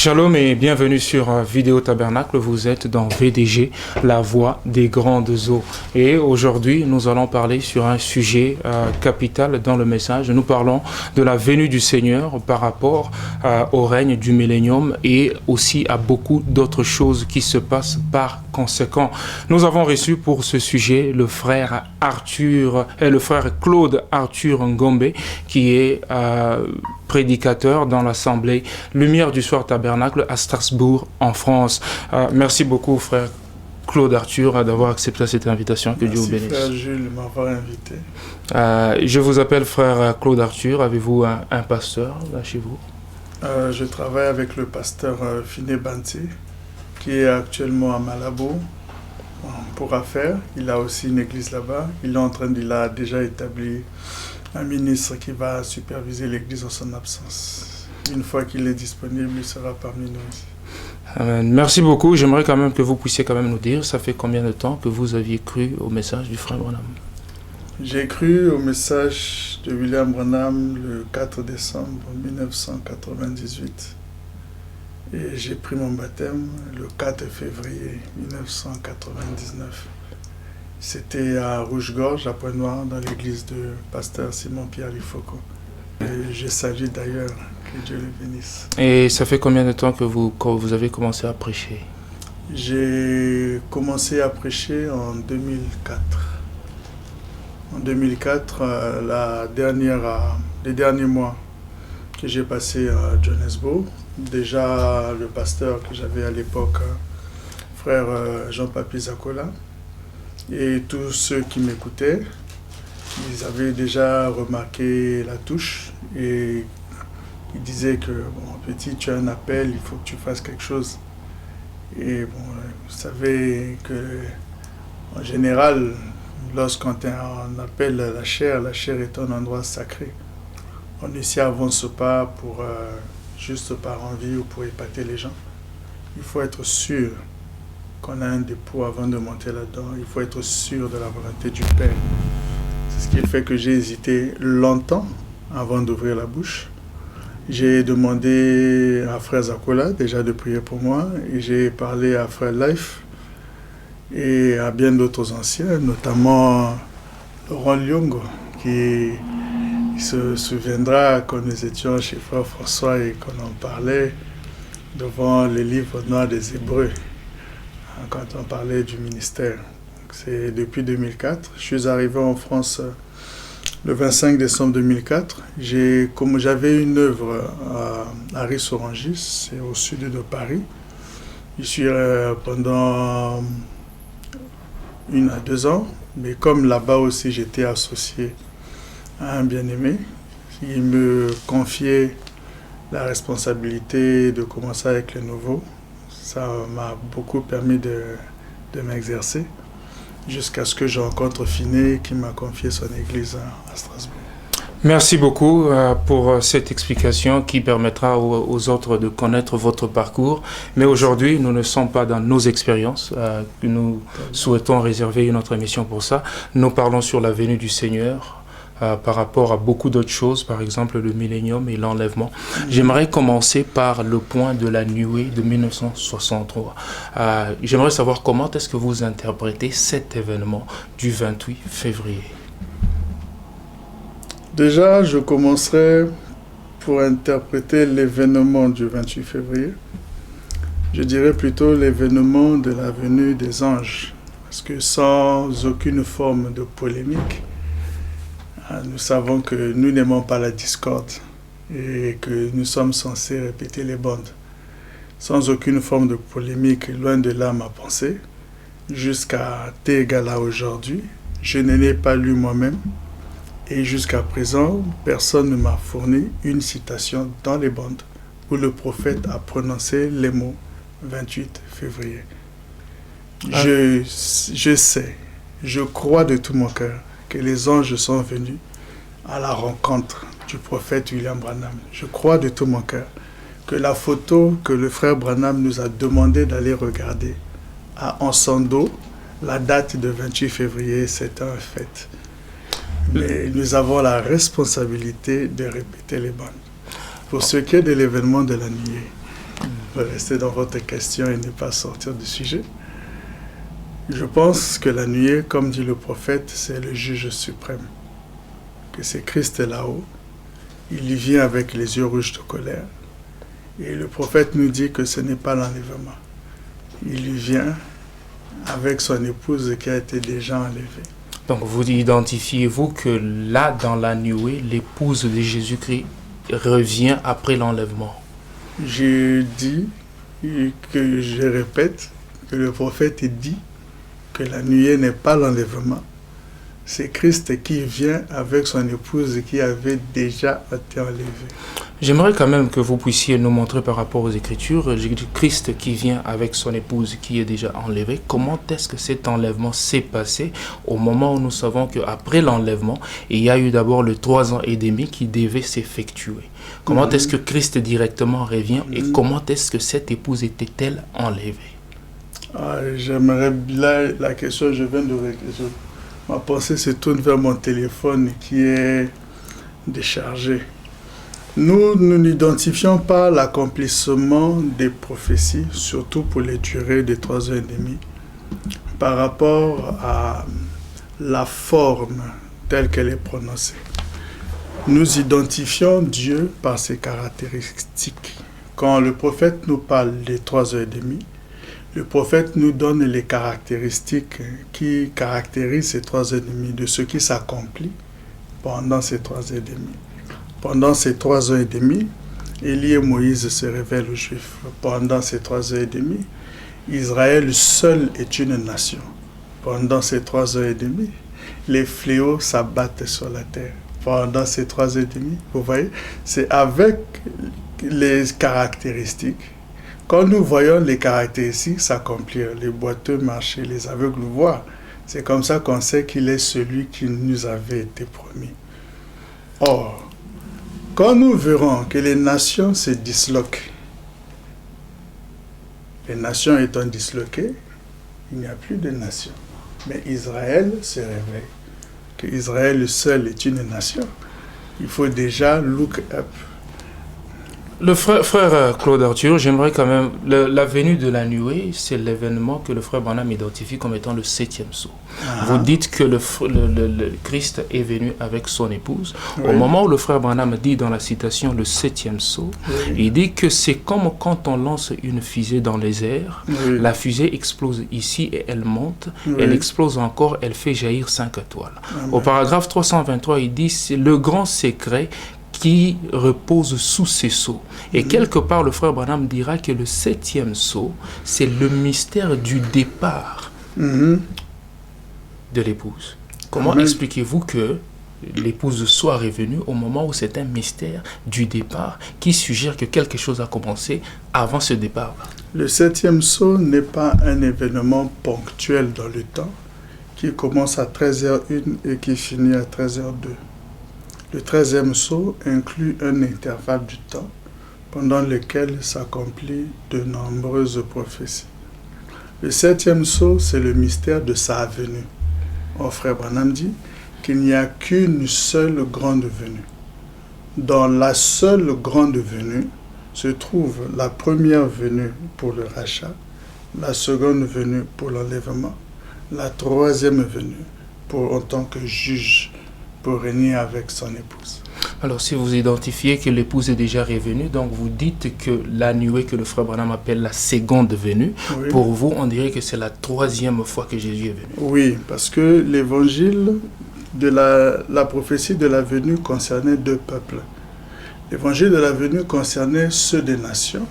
Shalom et bienvenue sur Vidéo Tabernacle. Vous êtes dans VDG, la voix des grandes eaux. Et aujourd'hui, nous allons parler sur un sujet capital dans le message. Nous parlons de la venue du Seigneur par rapport au règne du millénium et aussi à beaucoup d'autres choses qui se passent par conséquent. Nous avons reçu pour ce sujet le frère Claude Arthur Ngombe, qui est prédicateur dans l'Assemblée Lumière du Soir Tabernacle à Strasbourg, en France. Merci beaucoup, frère Claude Arthur, d'avoir accepté cette invitation. Que Dieu vous bénisse. Merci, frère Jules, de m'avoir invité. Je vous appelle frère Claude Arthur. Avez-vous un pasteur là chez vous? Je travaille avec le pasteur Finé Banti, qui est actuellement à Malabo pour affaires. Il a aussi une église là-bas. Il a déjà établi un ministre qui va superviser l'église en son absence. Une fois qu'il est disponible, il sera parmi nous ici. Amen. Merci beaucoup. J'aimerais quand même que vous puissiez quand même nous dire, ça fait combien de temps que vous aviez cru au message du frère Branham? J'ai cru au message de William Branham le 4 décembre 1998 et j'ai pris mon baptême le 4 février 1999. C'était à Rouge-Gorge, à Pointe-Noire, dans l'église de pasteur Simon-Pierre Lifoko. Et je salue d'ailleurs, que Dieu le bénisse. Et ça fait combien de temps que vous avez commencé à prêcher? J'ai commencé à prêcher en 2004. En 2004, les derniers mois que j'ai passé à Johannesburg, déjà le pasteur que j'avais à l'époque, frère Jean-Papi Zakola, et tous ceux qui m'écoutaient, ils avaient déjà remarqué la touche et ils disaient que bon, petit, tu as un appel, il faut que tu fasses quelque chose. Et bon, vous savez que en général, lorsqu'on appelle la chair est un endroit sacré. On ne s'y avance pas pour juste par envie ou pour épater les gens. Il faut être sûr qu'on a un dépôt avant de monter là-dedans. Il faut être sûr de la volonté du Père. C'est ce qui fait que j'ai hésité longtemps avant d'ouvrir la bouche. J'ai demandé à frère Zakola déjà de prier pour moi et j'ai parlé à frère Life et à bien d'autres anciens, notamment Laurent Lyongo, qui se souviendra quand nous étions chez frère François et qu'on en parlait devant le livre noir des Hébreux, quand on parlait du ministère. C'est depuis 2004. Je suis arrivé en France le 25 décembre 2004. J'avais une œuvre à Ris-Orangis, c'est au sud de Paris. Je suis pendant 1 à 2 ans, mais comme là-bas aussi j'étais associé à un bien-aimé, il me confiait la responsabilité de commencer avec les nouveaux. Ça m'a beaucoup permis de m'exercer jusqu'à ce que je rencontre Finé qui m'a confié son église à Strasbourg. Merci beaucoup pour cette explication qui permettra aux autres de connaître votre parcours. Mais aujourd'hui, nous ne sommes pas dans nos expériences. Nous souhaitons réserver une autre émission pour ça. Nous parlons sur la venue du Seigneur par rapport à beaucoup d'autres choses, par exemple le millénium et l'enlèvement. J'aimerais commencer par le point de la nuée de 1963. J'aimerais savoir comment est-ce que vous interprétez cet événement du 28 février. Déjà, je commencerai pour interpréter l'événement du 28 février. Je dirais plutôt l'événement de la venue des anges. Parce que sans aucune forme de polémique, nous savons que nous n'aimons pas la discorde et que nous sommes censés répéter les bandes. Sans aucune forme de polémique, loin de là ma pensée, jusqu'à T égale à aujourd'hui, je ne l'ai pas lu moi-même. Et jusqu'à présent, personne ne m'a fourni une citation dans les bandes où le prophète a prononcé les mots 28 février. Je sais, je crois de tout mon cœur que les anges sont venus à la rencontre du prophète William Branham. Je crois de tout mon cœur que la photo que le frère Branham nous a demandé d'aller regarder a en son dos la date de 28 février, c'est un fait. Mais nous avons la responsabilité de répéter les bandes. Pour ce qui est de l'événement de la nuée, rester dans votre question et ne pas sortir du sujet. Je pense que la nuée, comme dit le prophète, c'est le juge suprême. Que c'est Christ là-haut. Il y vient avec les yeux rouges de colère. Et le prophète nous dit que ce n'est pas l'enlèvement. Il y vient avec son épouse qui a été déjà enlevée. Donc vous identifiez-vous que là, dans la nuée, l'épouse de Jésus-Christ revient après l'enlèvement? Je dis que je répète que le prophète dit que la nuée n'est pas l'enlèvement. C'est Christ qui vient avec son épouse qui avait déjà été enlevée. J'aimerais quand même que vous puissiez nous montrer par rapport aux Écritures, Christ qui vient avec son épouse qui est déjà enlevée. Comment est-ce que cet enlèvement s'est passé au moment où nous savons qu'après l'enlèvement, il y a eu d'abord le 3 ans et demi qui devait s'effectuer. Comment est-ce que Christ directement revient et comment est-ce que cette épouse était-elle enlevée? J'aimerais bien la question, je viens de réfléchir. Ma pensée se tourne vers mon téléphone qui est déchargé. Nous n'identifions pas l'accomplissement des prophéties, surtout pour les durées de 3 ans et demi, par rapport à la forme telle qu'elle est prononcée. Nous identifions Dieu par ses caractéristiques. Quand le prophète nous parle des 3 ans et demi, le prophète nous donne les caractéristiques qui caractérisent ces 3 ans et demi, de ce qui s'accomplit pendant ces 3 ans et demi. Pendant ces 3 ans et demi, Élie et Moïse se révèlent aux Juifs. Pendant ces 3 ans et demi, Israël seul est une nation. Pendant ces 3 ans et demi, les fléaux s'abattent sur la terre. Pendant ces 3 ans et demi, vous voyez, c'est avec les caractéristiques. Quand nous voyons les caractéristiques s'accomplir, les boiteux marcher, les aveugles voir, c'est comme ça qu'on sait qu'il est celui qui nous avait été promis. Or, quand nous verrons que les nations se disloquent, les nations étant disloquées, il n'y a plus de nations. Mais Israël se réveille, que Israël seul est une nation. Il faut déjà look up. Le frère Claude Arthur, j'aimerais quand même... La venue de la nuée, c'est l'événement que le frère Branham identifie comme étant le 7e sceau. Vous dites que le Christ est venu avec son épouse. Oui. Au moment où le frère Branham dit dans la citation le 7e sceau, il dit que c'est comme quand on lance une fusée dans les airs. La fusée explose ici et elle monte. Elle explose encore, elle fait jaillir 5 étoiles. Au paragraphe 323, il dit c'est le grand secret qui repose sous ces sceaux. Et quelque part, le frère Branham dira que le 7e sceau, c'est le mystère du départ de l'épouse. Comment expliquez-vous que l'épouse soit revenue au moment où c'est un mystère du départ qui suggère que quelque chose a commencé avant ce départ? Le 7e sceau n'est pas un événement ponctuel dans le temps qui commence à 13h01 et qui finit à 13h02. Le 13e sceau inclut un intervalle du temps pendant lequel s'accomplissent de nombreuses prophéties. Le 7e sceau, c'est le mystère de sa venue. Or, frère Branham dit qu'il n'y a qu'une seule grande venue. Dans la seule grande venue se trouve la première venue pour le rachat, la seconde venue pour l'enlèvement, la troisième venue pour en tant que juge, pour régner avec son épouse. Alors, si vous identifiez que l'épouse est déjà revenue, donc vous dites que la nuée que le frère Branham appelle la seconde venue, pour vous, on dirait que c'est la 3e fois que Jésus est venu. Oui, parce que l'évangile de la prophétie de la venue concernait 2 peuples. L'évangile de la venue concernait ceux des nations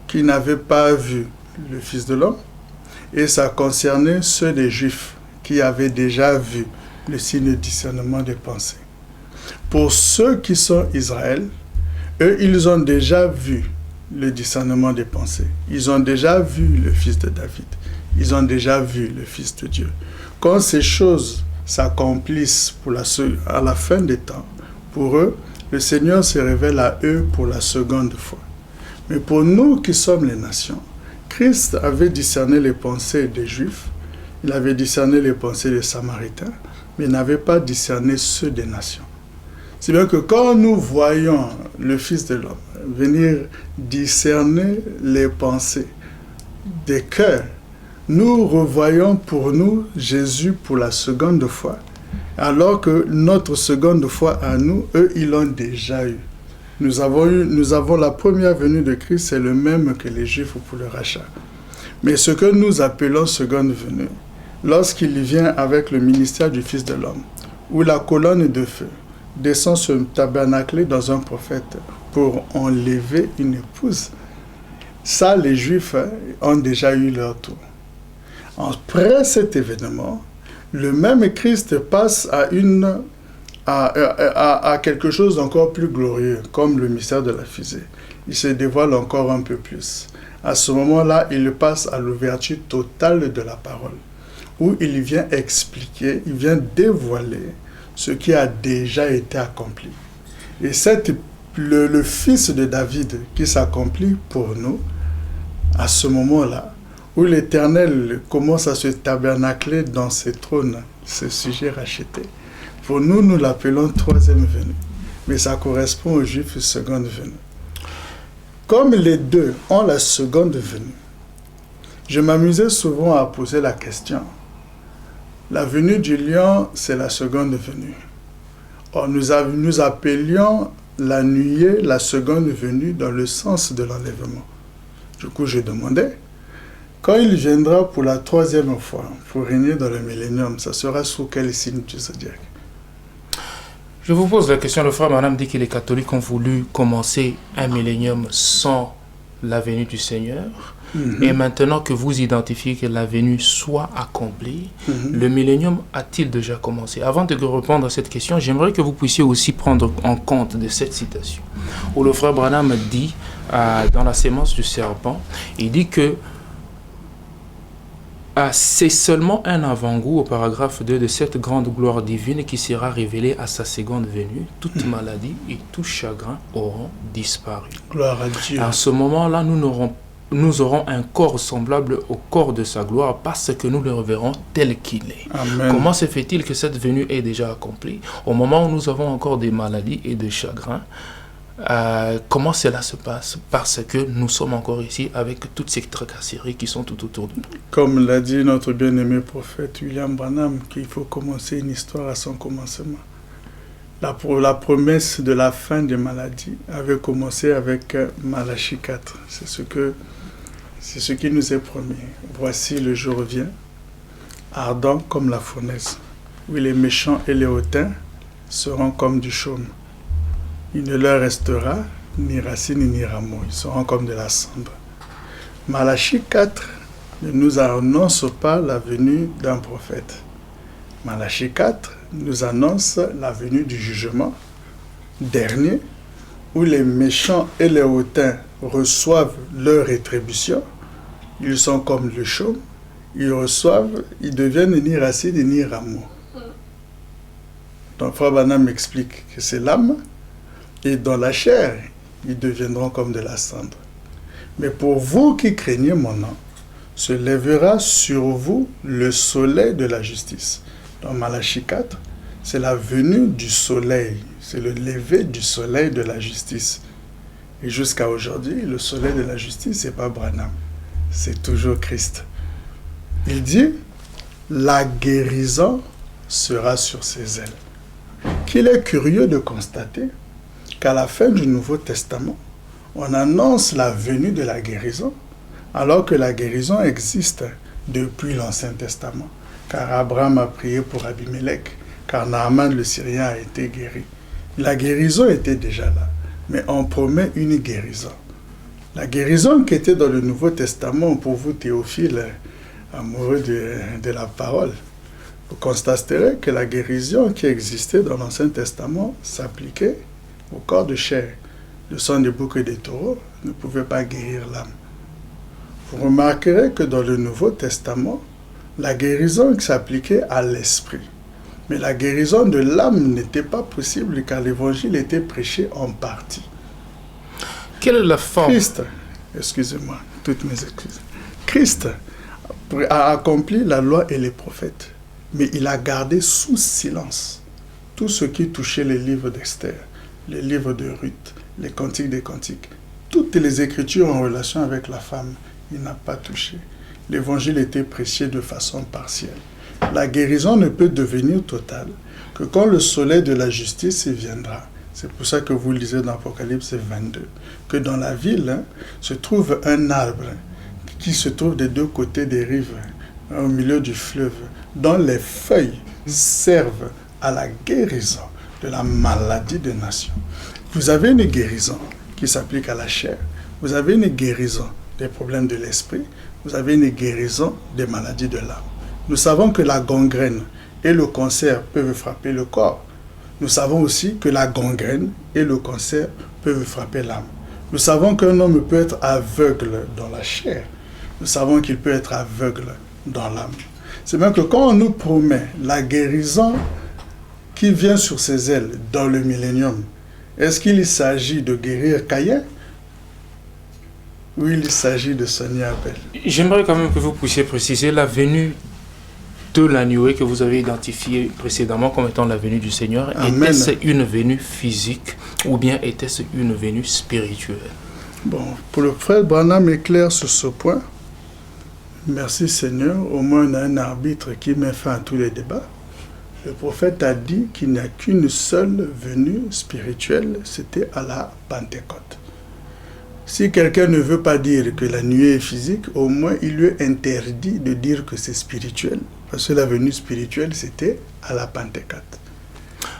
qui n'avaient pas vu le Fils de l'homme, et ça concernait ceux des Juifs qui avaient déjà vu le signe de discernement des pensées. Pour ceux qui sont Israël, eux, ils ont déjà vu le discernement des pensées. Ils ont déjà vu le Fils de David. Ils ont déjà vu le Fils de Dieu. Quand ces choses s'accomplissent à la fin des temps, pour eux, le Seigneur se révèle à eux pour la seconde fois. Mais pour nous qui sommes les nations, Christ avait discerné les pensées des Juifs, il avait discerné les pensées des Samaritains, mais n'avait pas discerné ceux des nations. C'est bien que quand nous voyons le Fils de l'homme venir discerner les pensées des cœurs. Nous revoyons pour nous Jésus pour la seconde fois, alors que notre seconde fois à nous, eux, ils l'ont déjà eu. Nous avons la première venue de Christ, c'est le même que les Juifs pour le rachat. Mais ce que nous appelons seconde venue, lorsqu'il vient avec le ministère du Fils de l'homme, où la colonne de feu descend se tabernacler dans un prophète pour enlever une épouse, ça, les Juifs ont déjà eu leur tour. Après cet événement, le même Christ passe à quelque chose d'encore plus glorieux, comme le mystère de la fusée. Il se dévoile encore un peu plus. À ce moment-là, il passe à l'ouverture totale de la parole, où il vient expliquer, il vient dévoiler ce qui a déjà été accompli. Et c'est le fils de David qui s'accomplit pour nous, à ce moment-là, où l'Éternel commence à se tabernacler dans ses trônes, ce sujet racheté. Pour nous, nous l'appelons troisième venue, mais ça correspond aux Juifs seconde venue. Comme les deux ont la seconde venue, je m'amusais souvent à poser la question. La venue du lion, c'est la seconde venue. Or, nous appelions la nuée la seconde venue dans le sens de l'enlèvement. Du coup, je demandais, quand il viendra pour la troisième fois, pour régner dans le millénium, ça sera sous quel signe du zodiaque? Je vous pose la question, le frère Branham dit que les catholiques ont voulu commencer un millénium sans la venue du Seigneur. Et maintenant que vous identifiez que la venue soit accomplie, le millénium a-t-il déjà commencé? Avant de répondre à cette question, j'aimerais que vous puissiez aussi prendre en compte de cette citation, où le frère Branham dit, dans la sémence du serpent, il dit que c'est seulement un avant-goût au paragraphe 2 de cette grande gloire divine qui sera révélée à sa seconde venue. Toute maladie et tout chagrin auront disparu. Gloire à Dieu. À ce moment-là, nous aurons un corps semblable au corps de sa gloire parce que nous le reverrons tel qu'il est. Amen. Comment se fait-il que cette venue est déjà accomplie au moment où nous avons encore des maladies et des chagrins? Comment cela se passe? Parce que nous sommes encore ici avec toutes ces tracasseries qui sont tout autour de nous. Comme l'a dit notre bien-aimé prophète William Branham, qu'il faut commencer une histoire à son commencement. La promesse de la fin des maladies avait commencé avec Malachie 4. C'est ce qui nous est promis. Voici le jour vient, ardent comme la fournaise, où les méchants et les hautains seront comme du chaume. Il ne leur restera ni racine ni rameau, ils seront comme de la cendre. Malachie 4 ne nous annonce pas la venue d'un prophète. Malachie 4 nous annonce la venue du jugement dernier, où les méchants et les hautains reçoivent leur rétribution. Ils sont comme le chaume, ils deviennent ni racine ni rameau. Donc Frère Branham explique que c'est l'âme, et dans la chair, ils deviendront comme de la cendre. Mais pour vous qui craignez mon nom, se lèvera sur vous le soleil de la justice. Dans Malachie 4, c'est la venue du soleil, c'est le lever du soleil de la justice. Et jusqu'à aujourd'hui, le soleil de la justice, ce n'est pas Branham, c'est toujours Christ. Il dit, la guérison sera sur ses ailes. Qu'il est curieux de constater qu'à la fin du Nouveau Testament, on annonce la venue de la guérison, alors que la guérison existe depuis l'Ancien Testament. Car Abraham a prié pour Abimelech, car Naaman le Syrien a été guéri. La guérison était déjà là, mais on promet une guérison. La guérison qui était dans le Nouveau Testament, pour vous Théophile, amoureux de la parole, vous constaterez que la guérison qui existait dans l'Ancien Testament s'appliquait au corps de chair. Le sang des boucs et des taureaux ne pouvait pas guérir l'âme. Vous remarquerez que dans le Nouveau Testament, la guérison s'appliquait à l'esprit. Mais la guérison de l'âme n'était pas possible car l'évangile était prêché en partie. Quelle est la forme? Christ, excusez-moi, toutes mes excuses. Christ a accompli la loi et les prophètes, mais il a gardé sous silence tout ce qui touchait les livres d'Esther, les livres de Ruth, les cantiques des cantiques, toutes les Écritures en relation avec la femme, il n'a pas touché. L'Évangile était prêché de façon partielle. La guérison ne peut devenir totale que quand le soleil de la justice viendra. C'est pour ça que vous lisez dans Apocalypse 22, que dans la ville se trouve un arbre qui se trouve des deux côtés des rives, au milieu du fleuve, dont les feuilles servent à la guérison de la maladie des nations. Vous avez une guérison qui s'applique à la chair, vous avez une guérison des problèmes de l'esprit, vous avez une guérison des maladies de l'âme. Nous savons que la gangrène et le cancer peuvent frapper le corps. Nous savons aussi que la gangrène et le cancer peuvent frapper l'âme. Nous savons qu'un homme peut être aveugle dans la chair. Nous savons qu'il peut être aveugle dans l'âme. C'est même que quand on nous promet la guérison qui vient sur ses ailes dans le millénium, est-ce qu'il s'agit de guérir Caïn ou il s'agit de soigner Abel? J'aimerais quand même que vous puissiez préciser la venue de l'agneau que vous avez identifié précédemment comme étant la venue du Seigneur. Était-ce une venue physique ou bien était-ce une venue spirituelle? Bon, pour le frère Branham est clair sur ce point. Merci Seigneur, au moins on a un arbitre qui met fin à tous les débats. Le prophète a dit qu'il n'y a qu'une seule venue spirituelle, c'était à la Pentecôte. Si quelqu'un ne veut pas dire que la nuée est physique, au moins il lui est interdit de dire que c'est spirituel. Parce que la venue spirituelle, c'était à la Pentecôte.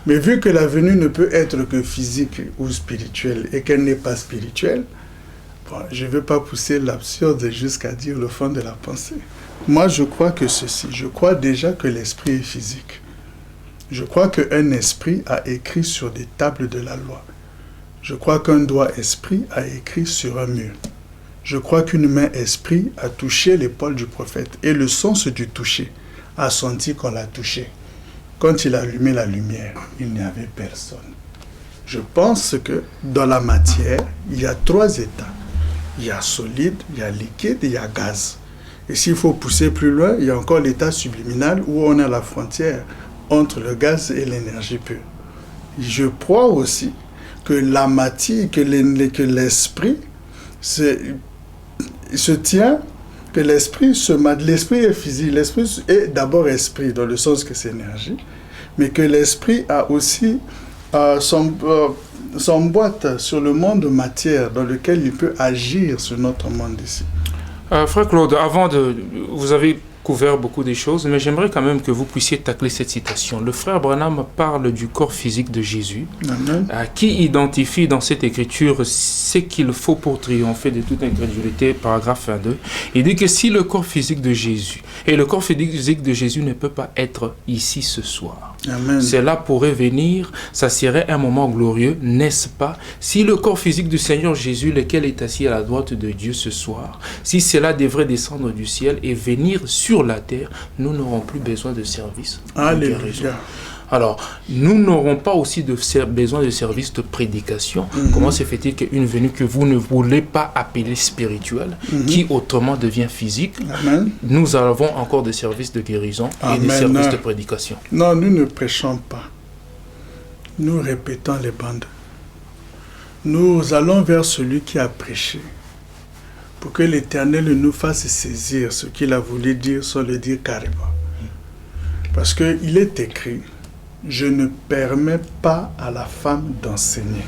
Mais vu que la venue ne peut être que physique ou spirituelle et qu'elle n'est pas spirituelle, bon, je ne vais pas pousser l'absurde jusqu'à dire le fond de la pensée. Moi, je crois que ceci. Je crois déjà que l'esprit est physique. Je crois qu'un esprit a écrit sur des tables de la loi. Je crois qu'un doigt esprit a écrit sur un mur. Je crois qu'une main esprit a touché l'épaule du prophète. Et le sens du toucher a senti qu'on l'a touché. Quand il a allumé la lumière, il n'y avait personne. Je pense que dans la matière, il y a 3 états. Il y a solide, il y a liquide, il y a gaz. Et s'il faut pousser plus loin, il y a encore l'état subliminal où on est à la frontière entre le gaz et l'énergie pure. Je crois aussi que la matière, que l'esprit se tient, que l'esprit est physique, l'esprit est d'abord esprit, dans le sens que c'est énergie, mais que l'esprit a aussi s'emboîte sur le monde matière dans lequel il peut agir sur notre monde ici. Frère Claude, vous avez couvert beaucoup de choses, mais j'aimerais quand même que vous puissiez tacler cette citation. Le frère Branham parle du corps physique de Jésus, qui identifie dans cette écriture ce qu'il faut pour triompher de toute incrédulité, paragraphe 22. Il dit que si le corps physique de Jésus, et le corps physique de Jésus ne peut pas être ici ce soir, cela pourrait venir, ça serait un moment glorieux, n'est-ce pas? Si le corps physique du Seigneur Jésus, lequel est assis à la droite de Dieu ce soir, si cela devrait descendre du ciel et venir sur la terre, nous n'aurons plus besoin de service de guérison. Alors, nous n'aurons pas aussi besoin de service de prédication. Comment se fait-il qu'une venue que vous ne voulez pas appeler spirituelle, qui autrement devient physique, nous avons encore des services de guérison et des services de prédication? Non, nous ne prêchons pas. Nous répétons les bandes. Nous allons vers celui qui a prêché, pour que l'Éternel nous fasse saisir ce qu'il a voulu dire sans le dire carrément. Parce qu'il est écrit, je ne permets pas à la femme d'enseigner.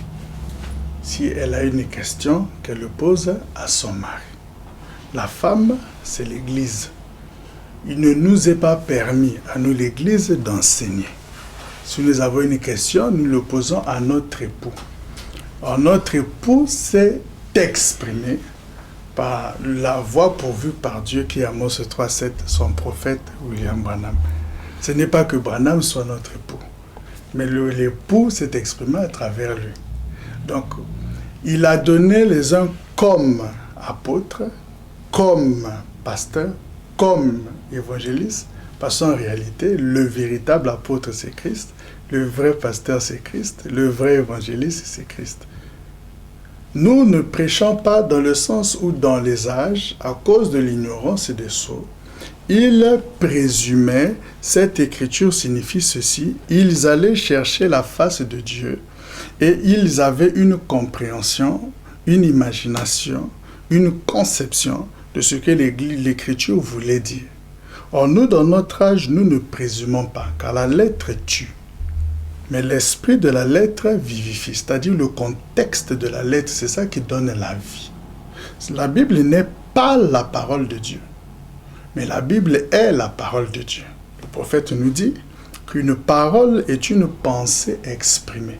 Si elle a une question, qu'elle le pose à son mari. La femme, c'est l'Église. Il ne nous est pas permis, à nous l'Église, d'enseigner. Si nous avons une question, nous le posons à notre époux. Alors, notre époux s'est exprimé par la voix pourvue par Dieu qui est Amos 3:7, son prophète William Branham. Ce n'est pas que Branham soit notre époux, mais l'époux s'est exprimé à travers lui. Donc, il a donné les uns comme apôtres, comme pasteurs, comme évangélistes, parce qu'en réalité, le véritable apôtre c'est Christ, le vrai pasteur c'est Christ, le vrai évangéliste c'est Christ. Nous ne prêchons pas dans le sens où dans les âges, à cause de l'ignorance et des sots, ils présumaient, cette écriture signifie ceci, ils allaient chercher la face de Dieu et ils avaient une compréhension une imagination, une conception de ce que l'Écriture voulait dire. Or, nous, dans notre âge, nous ne présumons pas, car la lettre tue. Mais l'esprit de la lettre vivifie, c'est-à-dire le contexte de la lettre, c'est ça qui donne la vie. La Bible n'est pas la parole de Dieu, mais la Bible est la parole de Dieu. Le prophète nous dit qu'une parole est une pensée exprimée.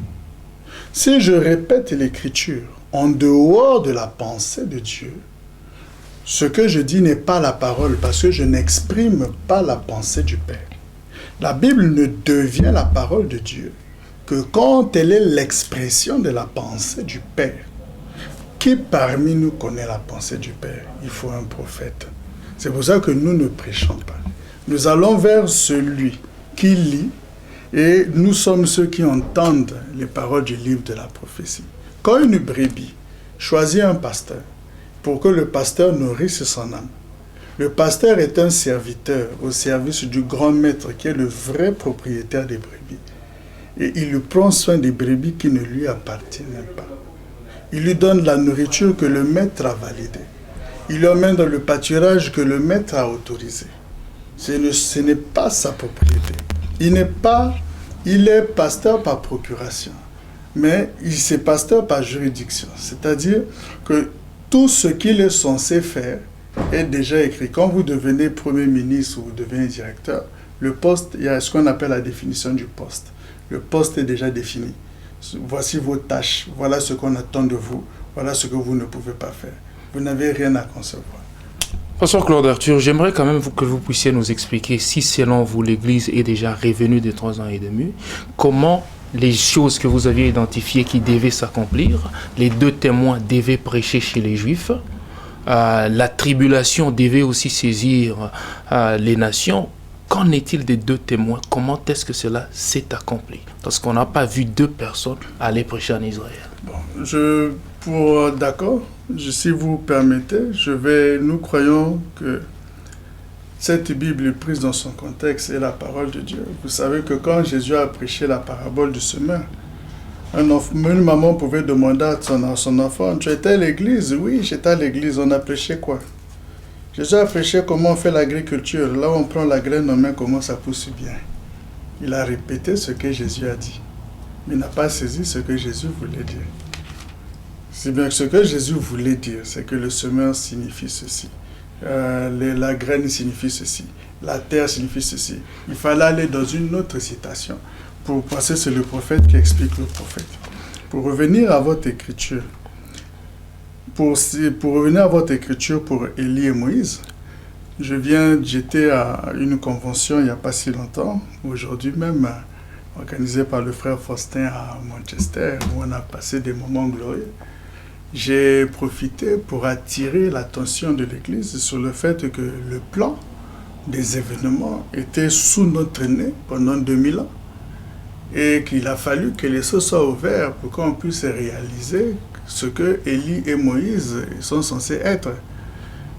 Si je répète l'Écriture en dehors de la pensée de Dieu, ce que je dis n'est pas la parole parce que je n'exprime pas la pensée du Père. La Bible ne devient la parole de Dieu que quand elle est l'expression de la pensée du Père. Qui parmi nous connaît la pensée du Père? Il faut un prophète. C'est pour ça que nous ne prêchons pas. Nous allons vers celui qui lit et nous sommes ceux qui entendent les paroles du livre de la prophétie. Quand une brebis choisit un pasteur pour que le pasteur nourrisse son âme, le pasteur est un serviteur au service du grand maître qui est le vrai propriétaire des brebis. Et il lui prend soin des brebis qui ne lui appartiennent pas. Il lui donne la nourriture que le maître a validée. Il l'emmène dans le pâturage que le maître a autorisé. Ce n'est pas sa propriété. Il est pasteur par procuration, mais il est pasteur par juridiction. C'est-à-dire que tout ce qu'il est censé faire est déjà écrit. Quand vous devenez premier ministre ou vous devenez directeur, le poste, il y a ce qu'on appelle la définition du poste. Le poste est déjà défini. Voici vos tâches, voilà ce qu'on attend de vous, voilà ce que vous ne pouvez pas faire. Vous n'avez rien à concevoir. Pasteur Claude Arthur, j'aimerais quand même que vous puissiez nous expliquer si selon vous l'Église est déjà revenue de 3 ans et demi, comment les choses que vous aviez identifiées qui devaient s'accomplir, les 2 témoins devaient prêcher chez les Juifs, la tribulation devait aussi saisir les nations. Qu'en est-il des 2 témoins? Comment est-ce que cela s'est accompli? Parce qu'on n'a pas vu 2 personnes aller prêcher en Israël. Bon, d'accord, si vous permettez, nous croyons que cette Bible est prise dans son contexte et la parole de Dieu. Vous savez que quand Jésus a prêché la parabole du semeur, une maman pouvait demander à son enfant, tu étais à l'église? Oui, j'étais à l'église. On a prêché quoi? Jésus a prêché comment on fait l'agriculture. Là où on prend la graine en main, comment ça pousse bien. Il a répété ce que Jésus a dit. Mais il n'a pas saisi ce que Jésus voulait dire. C'est bien que ce que Jésus voulait dire, c'est que le semeur signifie ceci. La graine signifie ceci. La terre signifie ceci. Il fallait aller dans une autre citation. Parce que c'est le prophète qui explique le prophète. Pour revenir à votre écriture, pour revenir à votre écriture pour Élie et Moïse, j'étais à une convention il n'y a pas si longtemps, aujourd'hui même, organisée par le frère Faustin à Manchester, où on a passé des moments glorieux. J'ai profité pour attirer l'attention de l'Église sur le fait que le plan des événements était sous notre nez pendant 2000 ans et qu'il a fallu que les cieux soient ouverts pour qu'on puisse réaliser ce que Élie et Moïse sont censés être.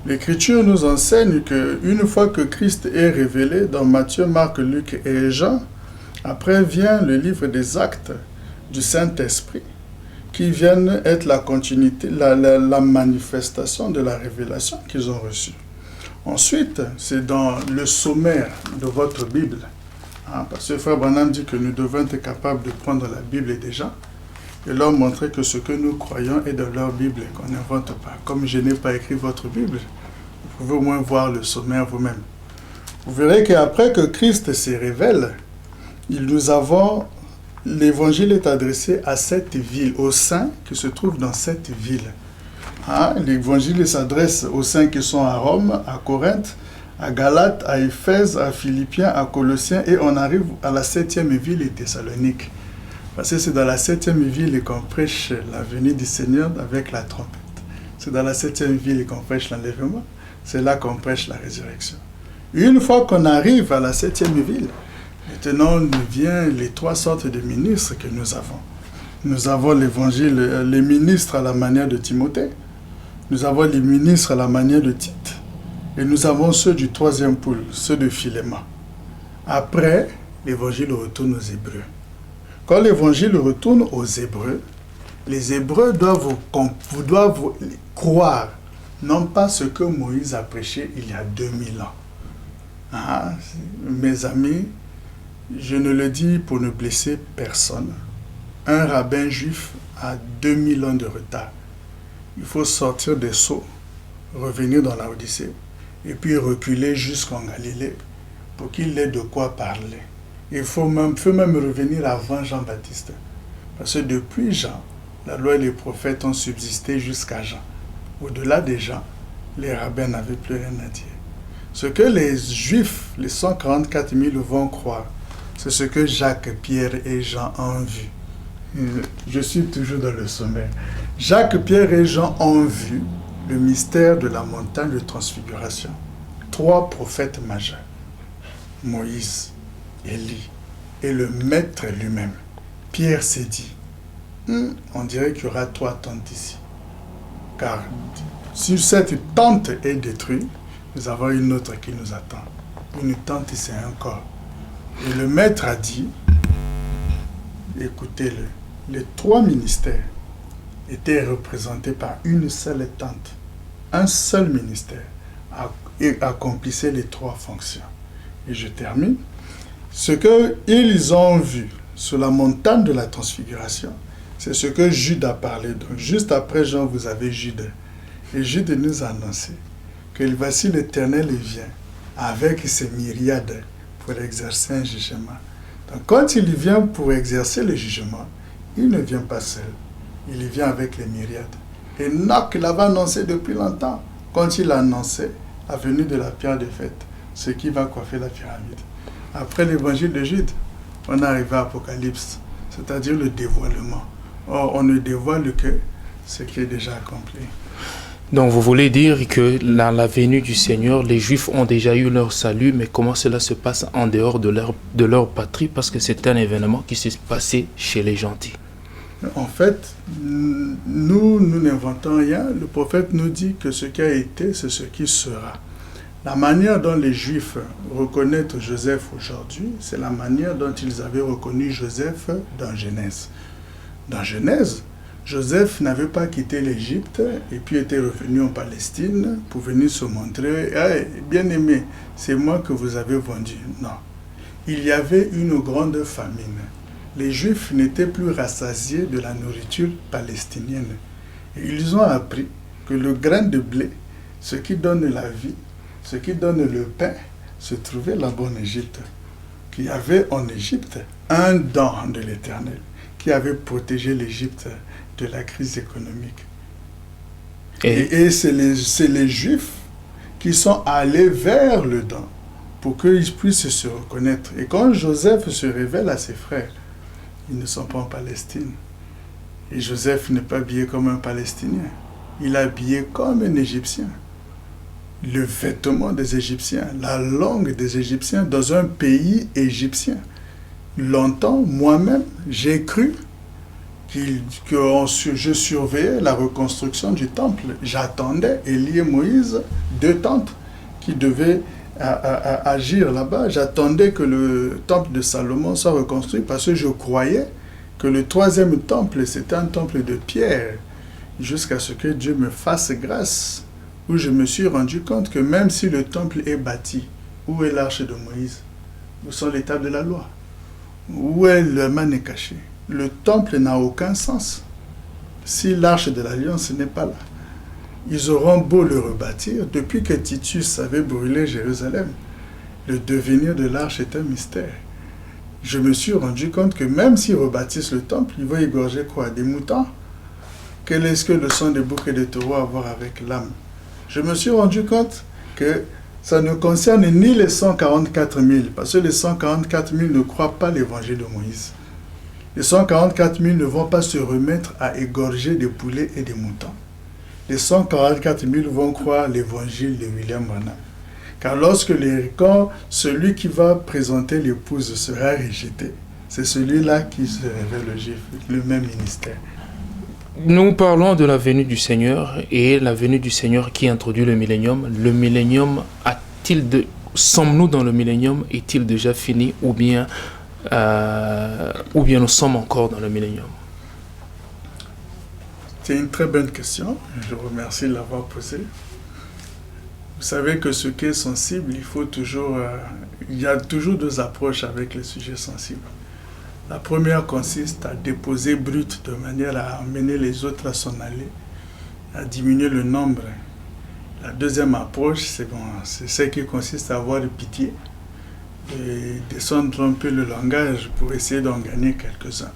L'Écriture nous enseigne qu'une fois que Christ est révélé dans Matthieu, Marc, Luc et Jean, après vient le livre des Actes du Saint-Esprit, qui viennent être la continuité, la manifestation de la révélation qu'ils ont reçue. Ensuite, c'est dans le sommaire de votre Bible, parce que Frère Branham dit que nous devons être capables de prendre la Bible des gens et leur montrer que ce que nous croyons est dans leur Bible et qu'on n'invente pas. Comme je n'ai pas écrit votre Bible, vous pouvez au moins voir le sommaire vous-même. Vous verrez qu'après que Christ se révèle, l'évangile est adressé à cette ville, aux saints qui se trouvent dans cette ville. L'évangile s'adresse aux saints qui sont à Rome, à Corinthe, à Galate, à Éphèse, à Philippiens, à Colossiens, et on arrive à la 7e ville, les Thessaloniques. Parce que c'est dans la 7e ville qu'on prêche la venue du Seigneur avec la trompette. C'est dans la 7e ville qu'on prêche l'enlèvement. C'est là qu'on prêche la résurrection. Une fois qu'on arrive à la 7e ville, maintenant viennent les 3 sortes de ministres que nous avons. Nous avons l'évangile, les ministres à la manière de Timothée. Nous avons les ministres à la manière de Tite. Et nous avons ceux du 3e pool, ceux de Philémon. Après, l'évangile retourne aux Hébreux. Quand l'évangile retourne aux Hébreux, Les Hébreux doivent croire, non pas ce que Moïse a prêché il y a 2000 ans. Ah, mes amis, je ne le dis pour ne blesser personne. Un rabbin juif a 2000 ans de retard. Il faut sortir des sceaux, revenir dans la Odyssée, et puis reculer jusqu'en Galilée pour qu'il ait de quoi parler. Il faut même revenir avant Jean-Baptiste. Parce que depuis Jean, la loi et les prophètes ont subsisté jusqu'à Jean. Au-delà des gens, les rabbins n'avaient plus rien à dire. Ce que les Juifs, les 144 000 vont croire, c'est ce que Jacques, Pierre et Jean ont vu. Je suis toujours dans le sommet. Jacques, Pierre et Jean ont vu le mystère de la montagne de transfiguration. 3 prophètes majeurs, Moïse, Élie et le Maître lui-même. Pierre s'est dit, on dirait qu'il y aura 3 tentes ici. Car si cette tente est détruite, nous avons une autre qui nous attend. Une tente, c'est un corps. Et le Maître a dit, écoutez-le, les 3 ministères étaient représentés par une seule tente. Un seul ministère accomplissait les 3 fonctions. Et je termine. Ce qu'ils ont vu sur la montagne de la transfiguration, c'est ce que Jude a parlé. Donc, juste après Jean, vous avez Jude. Et Jude nous a annoncé que voici l'Éternel vient avec ses myriades pour exercer un jugement. Donc, quand il vient pour exercer le jugement, il ne vient pas seul. Il vient avec les myriades. Et Enoch l'avait annoncé depuis longtemps. Quand il annonçait la venue de la pierre de fête, ce qui va coiffer la pyramide. Après l'évangile de Jude, on arrive à Apocalypse, c'est-à-dire le dévoilement. Or, on ne dévoile que ce qui est déjà accompli. Donc vous voulez dire que dans la venue du Seigneur, les Juifs ont déjà eu leur salut, mais comment cela se passe en dehors de leur patrie, parce que c'est un événement qui s'est passé chez les gentils. En fait, nous n'inventons rien. Le prophète nous dit que ce qui a été, c'est ce qui sera. La manière dont les Juifs reconnaissent Joseph aujourd'hui, c'est la manière dont ils avaient reconnu Joseph dans Genèse. Dans Genèse, Joseph n'avait pas quitté l'Égypte et puis était revenu en Palestine pour venir se montrer. Hey, bien-aimé, c'est moi que vous avez vendu. Non. Il y avait une grande famine. Les Juifs n'étaient plus rassasiés de la nourriture palestinienne. Et ils ont appris que le grain de blé, ce qui donne la vie, ce qui donne le pain, se trouvait là-bas en Égypte. Qu'il y avait en Égypte un don de l'Éternel qui avait protégé l'Égypte de la crise économique. Et c'est les Juifs qui sont allés vers le don pour qu'ils puissent se reconnaître. Et quand Joseph se révèle à ses frères, ils ne sont pas en Palestine. Et Joseph n'est pas habillé comme un Palestinien. Il est habillé comme un Égyptien. Le vêtement des Égyptiens, la langue des Égyptiens dans un pays égyptien. Longtemps, moi-même, j'ai cru que je surveillais la reconstruction du temple. J'attendais Élie et Moïse, 2 tentes qui devaient agir là-bas. J'attendais que le temple de Salomon soit reconstruit parce que je croyais que le 3e temple, c'était un temple de pierre, jusqu'à ce que Dieu me fasse grâce, où je me suis rendu compte que même si le temple est bâti, où est l'arche de Moïse? Où sont les tables de la loi? Où est le manne caché? Le temple n'a aucun sens si l'arche de l'Alliance n'est pas là. Ils auront beau le rebâtir, depuis que Titus avait brûlé Jérusalem, le devenir de l'arche est un mystère. Je me suis rendu compte que même s'ils rebâtissent le temple, ils vont égorger quoi? Des moutons? Quel est-ce que le sang des boucs et des taureaux a à voir avec l'âme? Je me suis rendu compte que ça ne concerne ni les 144 000, parce que les 144 000 ne croient pas l'évangile de Moïse. Les 144 000 ne vont pas se remettre à égorger des poulets et des moutons. Les 144 000 vont croire l'évangile de William Branham. Car quand celui qui va présenter l'épouse sera rejeté, c'est celui-là qui se révèle le juif, le même ministère. Nous parlons de la venue du Seigneur et la venue du Seigneur qui introduit le millénium. Le millénium sommes-nous dans le millénium? Est-il déjà fini ou bien nous sommes encore dans le millénium? C'est une très bonne question. Je vous remercie de l'avoir posée. Vous savez que ce qui est sensible, il y a toujours deux approches avec les sujets sensibles. La première consiste à déposer brut de manière à amener les autres à s'en aller, à diminuer le nombre. La deuxième approche, c'est celle qui consiste à avoir de pitié et descendre un peu le langage pour essayer d'en gagner quelques-uns.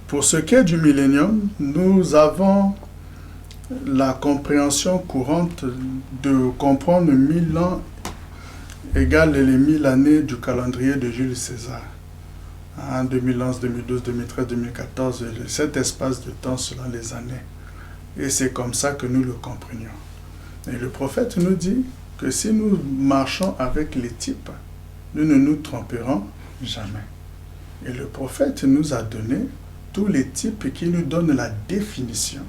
Pour ce qui est du millénium, nous avons la compréhension courante de comprendre 1000 ans égale les 1000 années du calendrier de Jules César. En 2011, 2012, 2013, 2014, cet espace de temps selon les années. Et c'est comme ça que nous le comprenions. Et le prophète nous dit que si nous marchons avec les types, nous ne nous tromperons jamais. Et le prophète nous a donné tous les types qui nous donnent la définition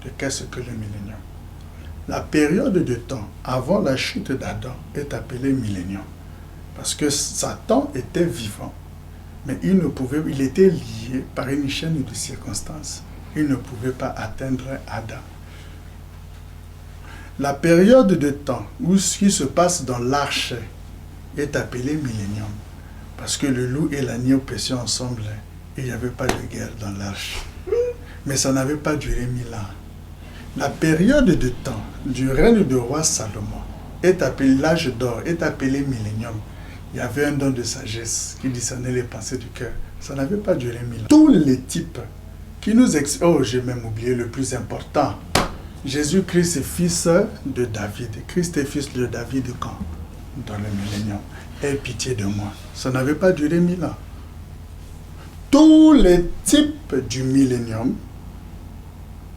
de qu'est-ce que le millénium. La période de temps avant la chute d'Adam est appelée millénium. Parce que Satan était vivant, mais il était lié par une chaîne de circonstances. Il ne pouvait pas atteindre Adam. La période de temps où ce qui se passe dans l'arche est appelée millénium. Parce que le loup et l'agneau paissaient ensemble et il n'y avait pas de guerre dans l'arche. Mais ça n'avait pas duré 1000 ans. La période de temps du règne du roi Salomon est appelée l'âge d'or, est appelée millénium. Il y avait un don de sagesse qui discernait les pensées du cœur. Ça n'avait pas duré 1000 ans. Tous les types qui nous oh, j'ai même oublié le plus important. Jésus-Christ est fils de David. Christ est fils de David quand? Dans le millénium. Aie pitié de moi. Ça n'avait pas duré 1000 ans. Tous les types du millénium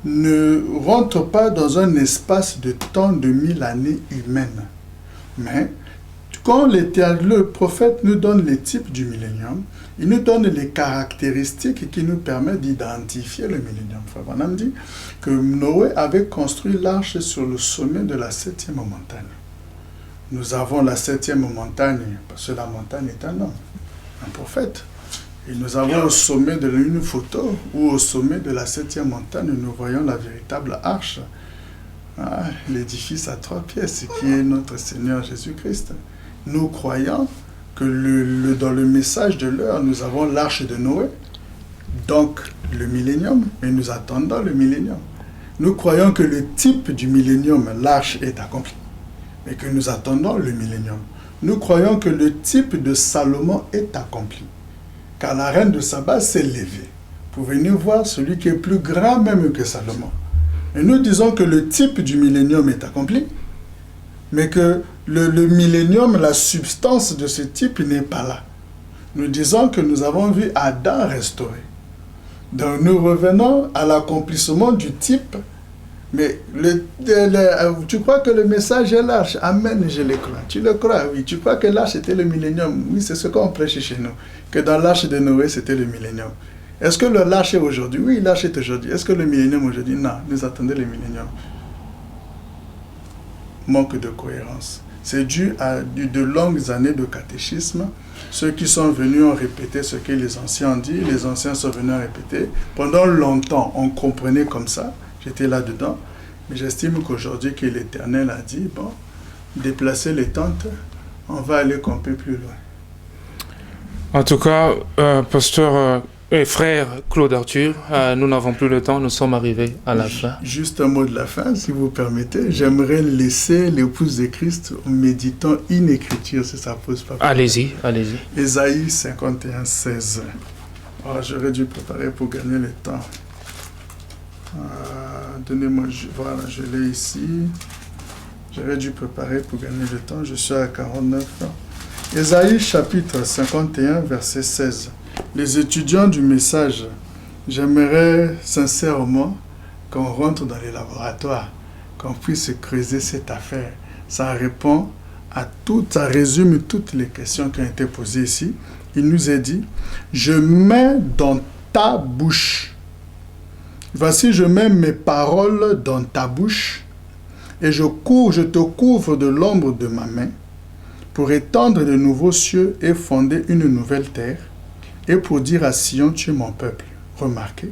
ne rentrent pas dans un espace de temps de 1000 années humaines. Mais quand le prophète nous donne les types du millénium, il nous donne les caractéristiques qui nous permettent d'identifier le millénium. Frère Branham dit que Noé avait construit l'arche sur le sommet de la 7e montagne. Nous avons la 7e montagne, parce que la montagne est un homme, un prophète. Et nous avons au sommet de une photo, où au sommet de la 7e montagne, nous voyons la véritable arche. L'édifice à 3 pièces, qui est notre Seigneur Jésus-Christ. Nous croyons que dans le message de l'heure, nous avons l'arche de Noé, donc le millénium, et nous attendons le millénium. Nous croyons que le type du millénium, l'arche, est accompli, mais que nous attendons le millénium. Nous croyons que le type de Salomon est accompli, car la reine de Saba s'est levée pour venir voir celui qui est plus grand même que Salomon. Et nous disons que le type du millénium est accompli, mais que le millénium, la substance de ce type n'est pas là. Nous disons que nous avons vu Adam restauré. Donc nous revenons à l'accomplissement du type, mais tu crois que le message est l'arche? Amen, je le crois. Tu le crois? Oui. Tu crois que l'arche était le millénium? Oui, c'est ce qu'on prêche chez nous, que dans l'arche de Noé, c'était le millénium. Est-ce que l'arche est aujourd'hui? Oui, l'arche est aujourd'hui. Est-ce que le millénium aujourd'hui? Non, nous attendons le millénium. Manque de cohérence. C'est dû à de longues années de catéchisme. Ceux qui sont venus ont répété ce que les anciens ont dit. Les anciens sont venus répéter. Pendant longtemps, on comprenait comme ça. J'étais là-dedans. Mais j'estime qu'aujourd'hui, que l'Éternel a dit, bon, déplacer les tentes, on va aller un peu plus loin. En tout cas, pasteur et frère Claude Arthur, nous n'avons plus le temps, nous sommes arrivés à la fin. Juste un mot de la fin, si vous permettez. J'aimerais laisser l'épouse de Christ en méditant une écriture, si ça pose pas problème. Allez-y, allez-y. Ésaïe 51, 16. Oh, j'aurais dû préparer pour gagner le temps. Donnez-moi, voilà, je l'ai ici. J'aurais dû préparer pour gagner le temps, je suis à 49. Ésaïe chapitre 51, verset 16. Les étudiants du message, j'aimerais sincèrement qu'on rentre dans les laboratoires, qu'on puisse creuser cette affaire. Ça répond à tout, ça résume toutes les questions qui ont été posées ici. Il nous est dit, je mets dans ta bouche. Voici, je mets mes paroles dans ta bouche et je te couvre de l'ombre de ma main pour étendre de nouveaux cieux et fonder une nouvelle terre et pour dire à Sion, tu es mon peuple. Remarquez,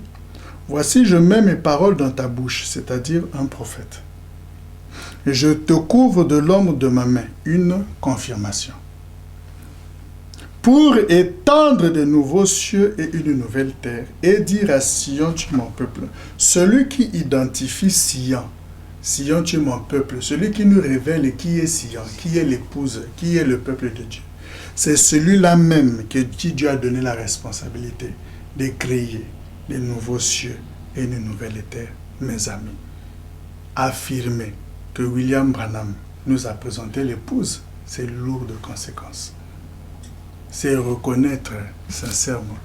Voici, je mets mes paroles dans ta bouche, c'est-à-dire un prophète. Et je te couvre de l'ombre de ma main, une confirmation. Pour étendre de nouveaux cieux et une nouvelle terre, et dire à Sion, tu es mon peuple. Celui qui identifie Sion, Sion, tu es mon peuple, celui qui nous révèle qui est Sion, qui est l'épouse, qui est le peuple de Dieu. C'est celui-là même qui Dieu a donné la responsabilité de créer des nouveaux cieux et une nouvelle terre, mes amis. Affirmer que William Branham nous a présenté l'épouse, c'est lourd de conséquences. C'est reconnaître sincèrement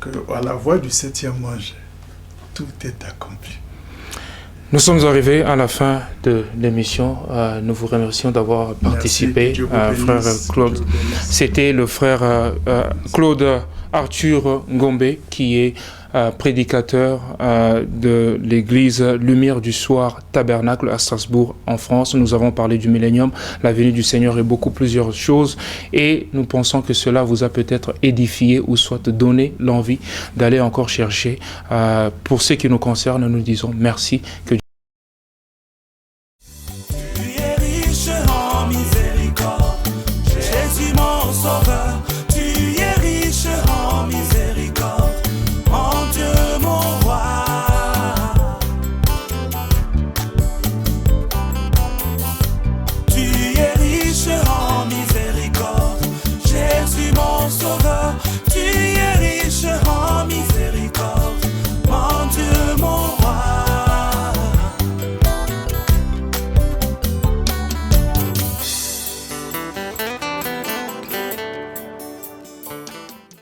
qu'à la voix du 7e ange, tout est accompli. Nous sommes arrivés à la fin de l'émission. Nous vous remercions d'avoir participé, frère Claude. C'était le frère Claude Arthur Ngombe qui est prédicateur de l'église Lumière du Soir Tabernacle à Strasbourg en France. Nous avons parlé du millénium, la venue du Seigneur et beaucoup plusieurs choses, et nous pensons que cela vous a peut-être édifié ou soit donné l'envie d'aller encore chercher. Pour ce qui nous concerne, nous disons merci, que